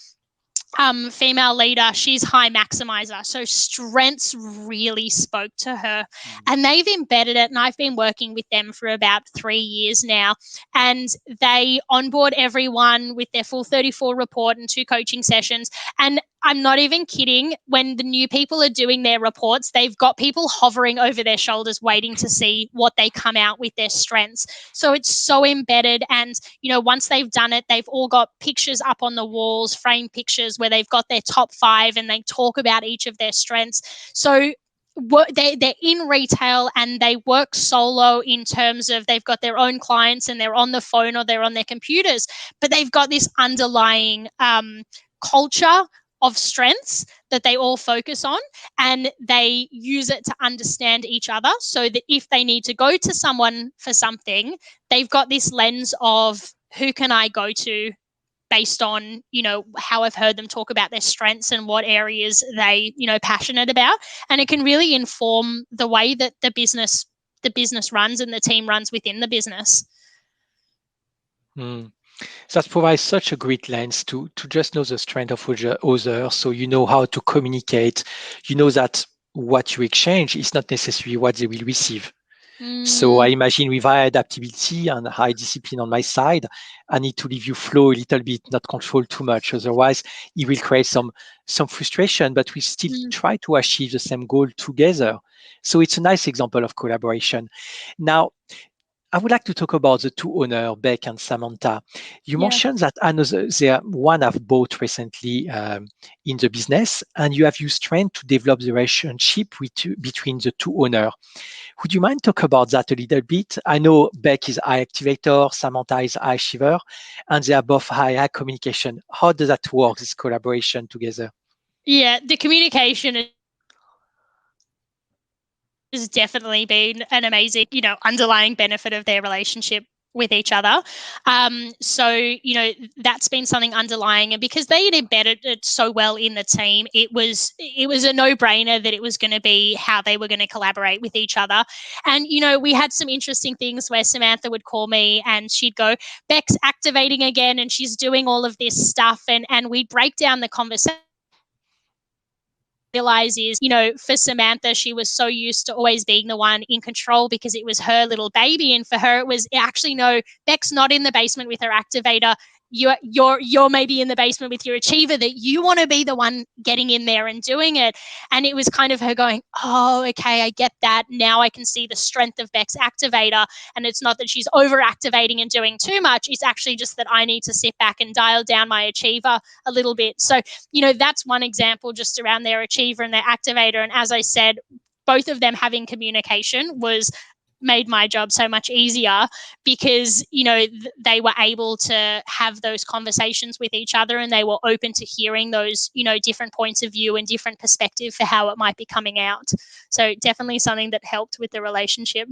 female leader, she's high maximizer. So Strengths really spoke to her, and they've embedded it. And I've been working with them for about 3 years now, and they onboard everyone with their full 34 report and 2 coaching sessions. And I'm not even kidding. When the new people are doing their reports, they've got people hovering over their shoulders waiting to see what they come out with their strengths. So it's so embedded. And, once they've done it, they've all got pictures up on the walls, frame pictures where they've got their top 5 and they talk about each of their strengths. So they're in retail and they work solo in terms of they've got their own clients and they're on the phone or they're on their computers, but they've got this underlying culture of strengths that they all focus on, and they use it to understand each other, so that if they need to go to someone for something, they've got this lens of who can I go to based on, how I've heard them talk about their strengths and what areas they, passionate about. And it can really inform the way that the business runs and the team runs within the business. That provides such a great lens to just know the strength of others, so you know how to communicate. You know that what you exchange is not necessarily what they will receive. So I imagine with high adaptability and high discipline on my side, I need to leave you flow a little bit, not control too much. Otherwise, it will create some frustration, but we still try to achieve the same goal together. So it's a nice example of collaboration. Now, I would like to talk about the two owners, Beck and Samantha. You mentioned that one have bought recently in the business, and you have used strength to develop the relationship between the two owners. Would you mind talk about that a little bit? I know Beck is high activator, Samantha is high achiever, and they are both high communication. How does that work, this collaboration together? Yeah, the communication has definitely been an amazing, underlying benefit of their relationship with each other. So, that's been something underlying, and because they had embedded it so well in the team, it was a no-brainer that it was going to be how they were going to collaborate with each other. And, we had some interesting things where Samantha would call me and she'd go, Beck's activating again and she's doing all of this stuff. And we'd break down the conversation. Realize is, for Samantha, she was so used to always being the one in control because it was her little baby. And for her, it was actually, no, Beck's not in the basement with her activator. You're maybe in the basement with your achiever, that you want to be the one getting in there and doing it. And it was kind of her going, oh, okay, I get that. Now I can see the strength of Beck's activator. And it's not that she's over-activating and doing too much. It's actually just that I need to sit back and dial down my achiever a little bit. So, that's one example just around their achiever and their activator. And as I said, both of them having communication made my job so much easier because, they were able to have those conversations with each other, and they were open to hearing those, different points of view and different perspective for how it might be coming out. So definitely something that helped with the relationship.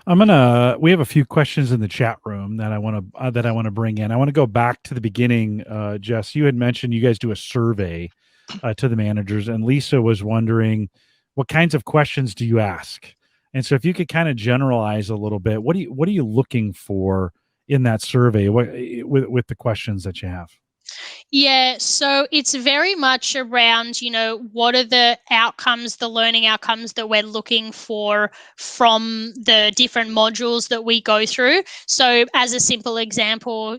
We have a few questions in the chat room that I want to bring in. I want to go back to the beginning. Jess, you had mentioned you guys do a survey to the managers, and Lisa was wondering what kinds of questions do you ask? And so if you could kind of generalize a little bit, what are you looking for in that survey with the questions that you have? Yeah, so it's very much around, what are the outcomes, the learning outcomes that we're looking for from the different modules that we go through. So as a simple example,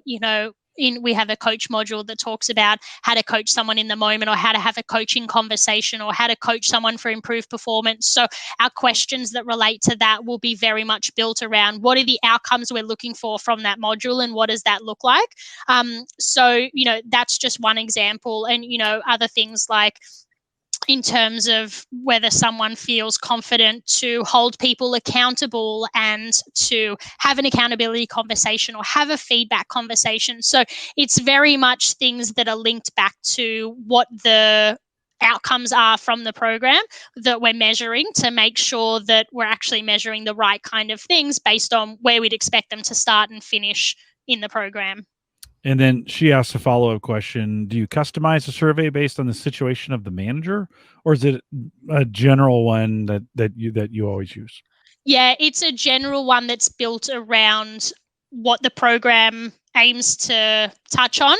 we have a coach module that talks about how to coach someone in the moment, or how to have a coaching conversation, or how to coach someone for improved performance. So our questions that relate to that will be very much built around what are the outcomes we're looking for from that module, and what does that look like? So, that's just one example. And, other things like, in terms of whether someone feels confident to hold people accountable and to have an accountability conversation or have a feedback conversation. So it's very much things that are linked back to what the outcomes are from the program that we're measuring, to make sure that we're actually measuring the right kind of things based on where we'd expect them to start and finish in the program. And then she asked a follow-up question. Do you customize the survey based on the situation of the manager, or is it a general one that you always use? Yeah, it's a general one that's built around what the program aims to touch on.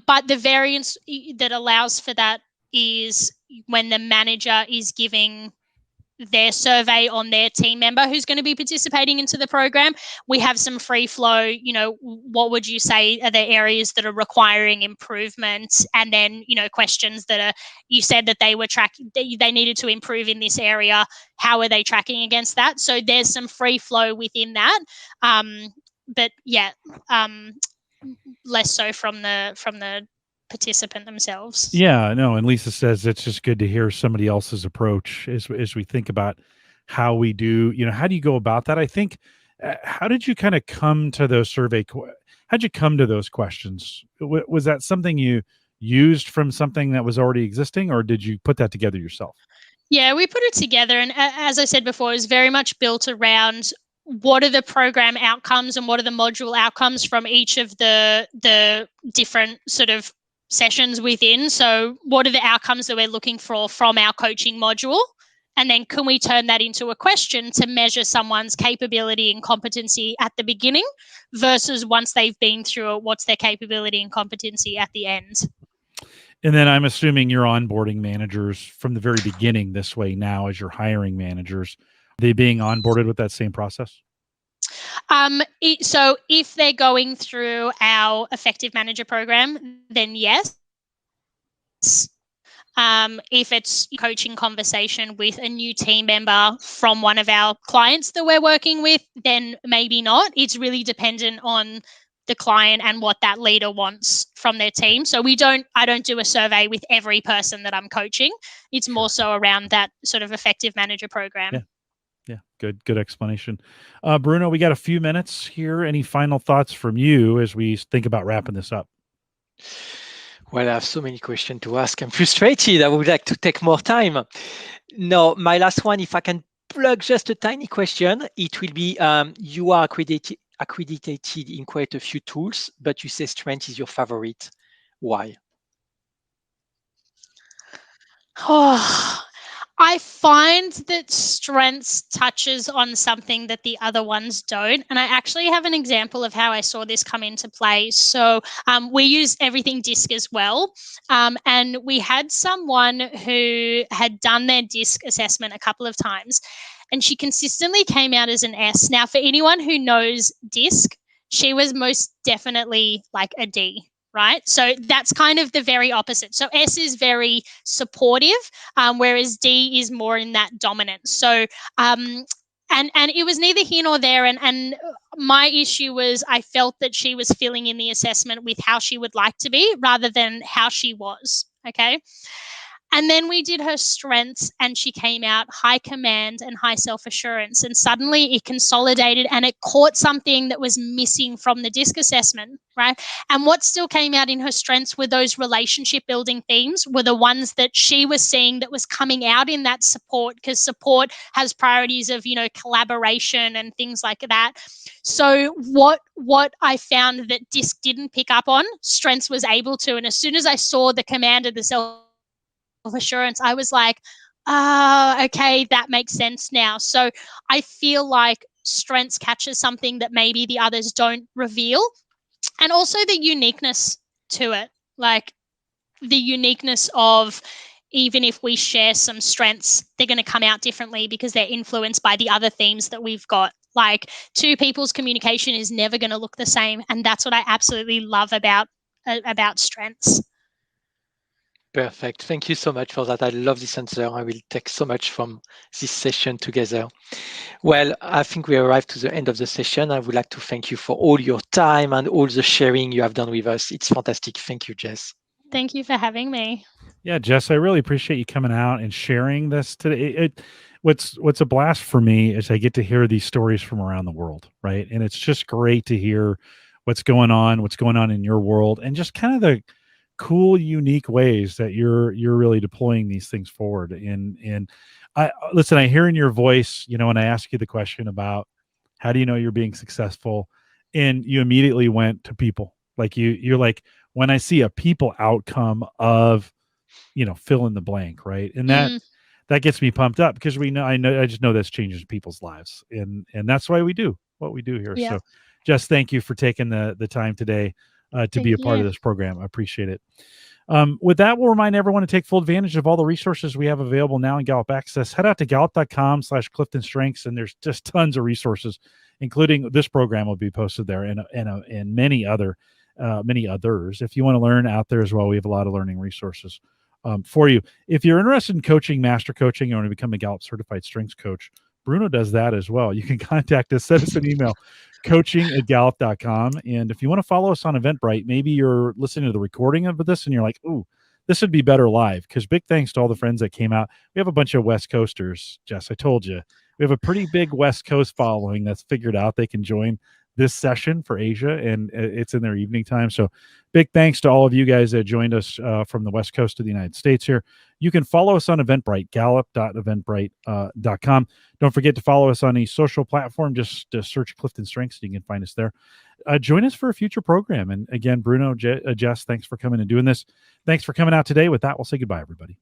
But the variance that allows for that is when the manager is giving their survey on their team member who's going to be participating into the program. We have some free flow, what would you say are the areas that are requiring improvement? And then, questions that are, you said that they were tracking, they needed to improve in this area. How are they tracking against that? So there's some free flow within that. But yeah, less so from the participant themselves. Yeah, no. And Lisa says it's just good to hear somebody else's approach as we think about how we do, how do you go about that? I think, how did you kind of come to those how'd you come to those questions? Was that something you used from something that was already existing, or did you put that together yourself? Yeah, we put it together. And as I said before, it's very much built around what are the program outcomes and what are the module outcomes from each of the different sort of sessions within. So what are the outcomes that we're looking for from our coaching module? And then can we turn that into a question to measure someone's capability and competency at the beginning versus once they've been through it, what's their capability and competency at the end? And then I'm assuming you're onboarding managers from the very beginning this way now as you're hiring managers. They being onboarded with that same process? So if they're going through our Effective Manager program, then yes. If it's coaching conversation with a new team member from one of our clients that we're working with, then maybe not. It's really dependent on the client and what that leader wants from their team. So I don't do a survey with every person that I'm coaching. It's more so around that sort of Effective Manager program. Yeah, good explanation. Bruno, we got a few minutes here. Any final thoughts from you as we think about wrapping this up? Well, I have so many questions to ask. I'm frustrated. I would like to take more time. No, my last one, if I can plug just a tiny question, it will be you are accredited in quite a few tools, but you say strength is your favorite. Why? Oh, I find that strengths touches on something that the other ones don't. And I actually have an example of how I saw this come into play. So we use everything DISC as well. And we had someone who had done their DISC assessment a couple of times, and she consistently came out as an S. Now, for anyone who knows DISC, she was most definitely like a D. Right. So that's kind of the very opposite. So S is very supportive, whereas D is more in that dominance. So, and it was neither here nor there. And my issue was I felt that she was filling in the assessment with how she would like to be rather than how she was. Okay. And then we did her strengths, and she came out high command and high self-assurance. And suddenly it consolidated and it caught something that was missing from the DISC assessment, right? And what still came out in her strengths were those relationship building themes, were the ones that she was seeing that was coming out in that support, because support has priorities of, collaboration and things like that. So what I found that DISC didn't pick up on, strengths was able to. And as soon as I saw the command of the self-assurance, I was like, okay, that makes sense now. So I feel like strengths catches something that maybe the others don't reveal, and also the uniqueness to it, like the uniqueness of, even if we share some strengths, they're going to come out differently because they're influenced by the other themes that we've got. Like, two people's communication is never going to look the same, and that's what I absolutely love about strengths. Perfect. Thank you so much for that. I love this answer. I will take so much from this session together. Well, I think we arrived to the end of the session. I would like to thank you for all your time and all the sharing you have done with us. It's fantastic. Thank you, Jess. Thank you for having me. Yeah, Jess, I really appreciate you coming out and sharing this today. What's a blast for me is I get to hear these stories from around the world, right? And it's just great to hear what's going on in your world, and just kind of the cool, unique ways that you're really deploying these things forward. And I listen, I hear in your voice, when I ask you the question about how do you know you're being successful, and you immediately went to people. Like you're like, when I see a people outcome of, fill in the blank, right? And that gets me pumped up, because I just know this changes people's lives, and that's why we do what we do here. Yeah. So just thank you for taking the time today to be a part of this program. I appreciate it. With that, we'll remind everyone to take full advantage of all the resources we have available now in Gallup Access. Head out to gallup.com/CliftonStrengths, and there's just tons of resources, including this program will be posted there, and many others. If you want to learn out there as well, we have a lot of learning resources for you. If you're interested in coaching, master coaching, or want to become a Gallup certified strengths coach, Bruno does that as well. You can contact us, send us an email, coaching@gallup.com. And if you want to follow us on Eventbrite, maybe you're listening to the recording of this and you're like, ooh, this would be better live. Because big thanks to all the friends that came out. We have a bunch of West Coasters, Jess, I told you. We have a pretty big West Coast following that's figured out they can join this session for Asia, and it's in their evening time. So big thanks to all of you guys that joined us from the West Coast of the United States here. You can follow us on Eventbrite, gallup.eventbrite.com. Don't forget to follow us on a social platform. Just search CliftonStrengths, and you can find us there. Join us for a future program. And again, Bruno, Jess, thanks for coming and doing this. Thanks for coming out today. With that, we'll say goodbye, everybody.